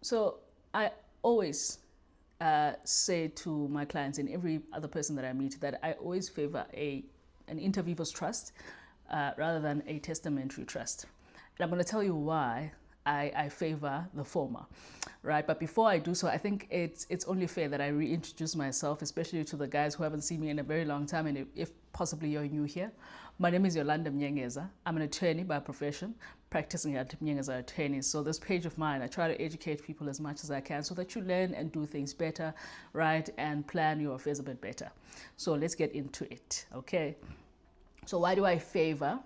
So I always say to my clients and every other person that I meet that I always favor an inter vivos trust rather than a testamentary trust. And I'm going to tell you why I favor the former, right? But before I do so, I think it's only fair that I reintroduce myself, especially to the guys who haven't seen me in a very long time, and if possibly you're new here. My name is Yolanda Mnyengeza. I'm an attorney by profession, practicing at Mnyengeza Attorney. So this page of mine, I try to educate people as much as I can so that you learn and do things better, right? And plan your affairs a bit better. So let's get into it, okay? So why do I favor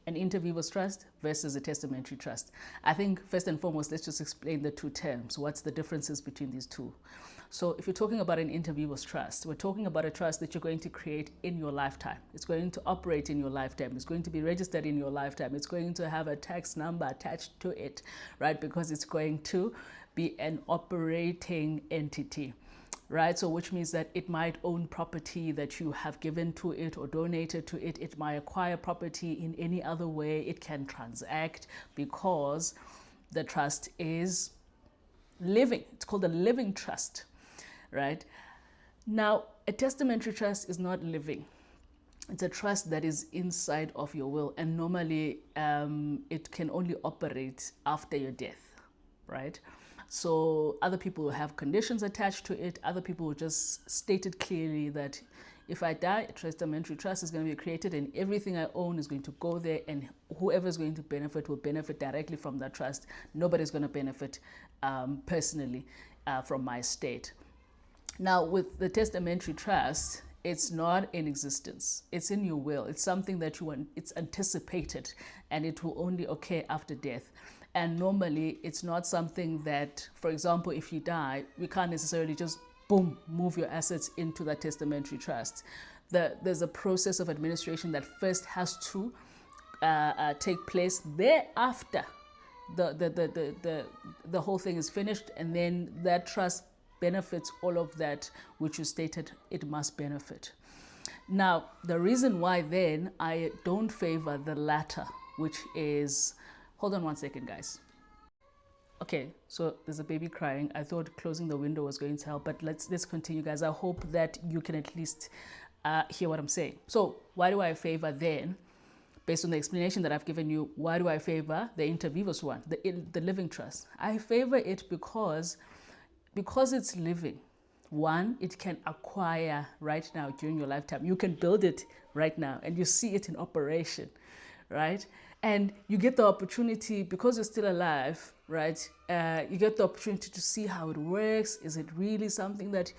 an inter vivos trust versus a testamentary trust? I think first and foremost, let's just explain the two terms. What's the differences between these two? So if you're talking about an inter vivos trust, we're talking about a trust that you're going to create in your lifetime. It's going to operate in your lifetime. It's going to be registered in your lifetime. It's going to have a tax number attached to it, right? Because it's going to be an operating entity. Right, so which means that it might own property that you have given to it or donated to it. It might acquire property in any other way. It can transact because the trust is living. It's called a living trust, right? Now, a testamentary trust is not living. It's a trust that is inside of your will, and normally it can only operate after your death, right? So other people will have conditions attached to it. Other people will just state it clearly that if I die, a testamentary trust is going to be created and everything I own is going to go there, and whoever is going to benefit will benefit directly from that trust. Nobody's going to benefit personally from my estate. Now, with the testamentary trust, it's not in existence. It's in your will. It's something that you want, it's anticipated, and it will only occur after death. And normally it's not something that, for example, if you die, we can't necessarily just boom, move your assets into that testamentary trust. There's a process of administration that first has to take place. Thereafter, the whole thing is finished, and then that trust benefits all of that which you stated it must benefit. Now, the reason why then I don't favor the latter, which is, hold on one second, guys. Okay, so there's a baby crying. I thought closing the window was going to help, but let's continue, guys. I hope that you can at least hear what I'm saying. So why do I favor then, based on the explanation that I've given you, why do I favor the inter vivos one, the living trust? I favor it because it's living. One, it can acquire right now during your lifetime. You can build it right now and you see it in operation, right? And you get the opportunity, because you're still alive, right? You get the opportunity to see how it works. Is it really something that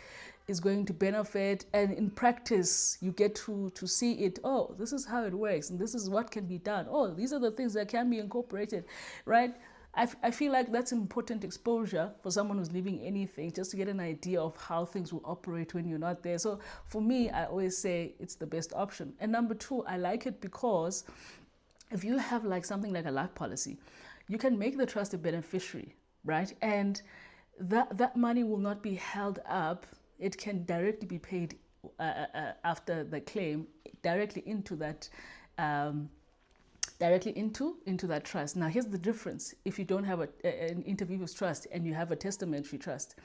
is going to benefit? And in practice, you get to see it. Oh, this is how it works, and this is what can be done. Oh, these are the things that can be incorporated, right? I feel like that's important exposure for someone who's leaving anything, just to get an idea of how things will operate when you're not there. So for me, I always say it's the best option. And number two, I like it because if you have like something like a life policy, you can make the trust a beneficiary, right? And that money will not be held up. It can directly be paid after the claim directly into that into that trust. Now, here's the difference. If you don't have an inter vivos trust and you have a testamentary trust,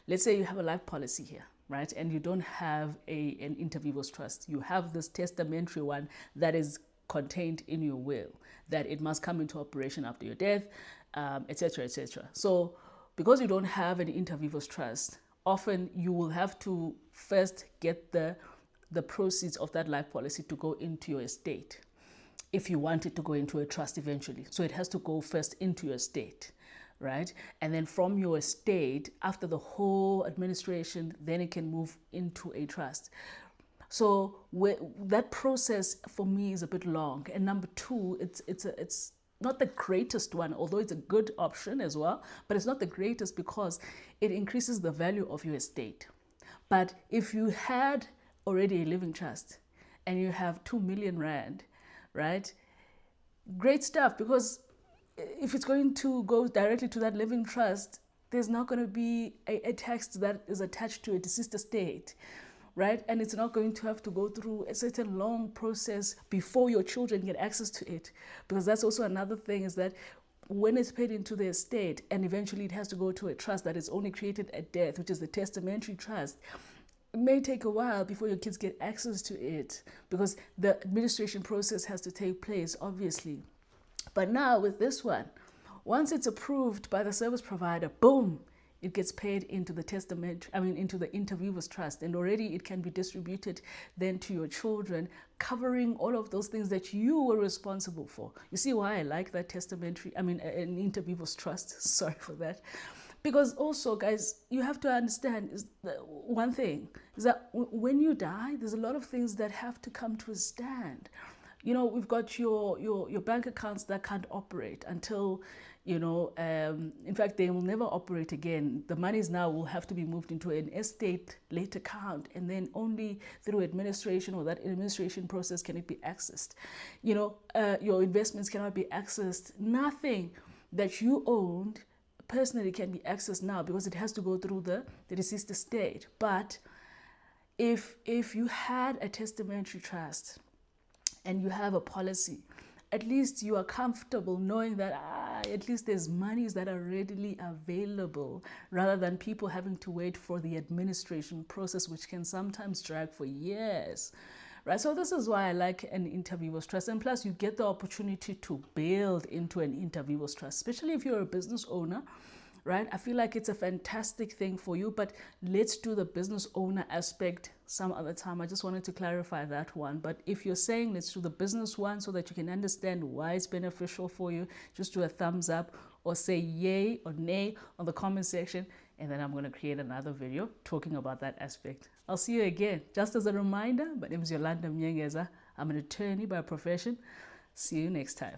let's say you have a life policy here, right? And you don't have an inter vivos trust. You have this testamentary one that is contained in your will, that it must come into operation after your death, etc., etc. So because you don't have an inter vivos trust, often you will have to first get the proceeds of that life policy to go into your estate, if you want it to go into a trust eventually. So it has to go first into your estate, right? And then from your estate, after the whole administration, then it can move into a trust. So that process for me is a bit long. And number two, it's not the greatest one, although it's a good option as well, but it's not the greatest because it increases the value of your estate. But if you had already a living trust and you have 2 million rand, right? Great stuff, because if it's going to go directly to that living trust, there's not going to be a tax that is attached to a deceased estate, right? And it's not going to have to go through a certain long process before your children get access to it. Because that's also another thing, is that when it's paid into the estate, and eventually it has to go to a trust that is only created at death, which is the testamentary trust, it may take a while before your kids get access to it, because the administration process has to take place, obviously. But now with this one, once it's approved by the service provider, boom, it gets paid into the into the interviewer's trust, and already it can be distributed then to your children, covering all of those things that you were responsible for. You see why I like that an interviewer's trust. Sorry for that. Because also, guys, you have to understand one thing is that when you die, there's a lot of things that have to come to a stand. You know, we've got your bank accounts that can't operate until, in fact, they will never operate again. The monies now will have to be moved into an estate-led account, and then only through administration or that administration process can it be accessed. Your investments cannot be accessed. Nothing that you owned personally can be accessed now because it has to go through the deceased estate. But if you had a testamentary trust and you have a policy, at least you are comfortable knowing that at least there's monies that are readily available, rather than people having to wait for the administration process, which can sometimes drag for years. Right, so this is why I like an interviewer's trust. And plus, you get the opportunity to build into an interviewer's trust, especially if you're a business owner, right? I feel like it's a fantastic thing for you, but let's do the business owner aspect some other time. I just wanted to clarify that one. But if you're saying let's do the business one so that you can understand why it's beneficial for you, just do a thumbs up or say yay or nay on the comment section. And then I'm going to create another video talking about that aspect. I'll see you again. Just as a reminder, my name is Yolanda Mnyengeza. I'm an attorney by profession. See you next time.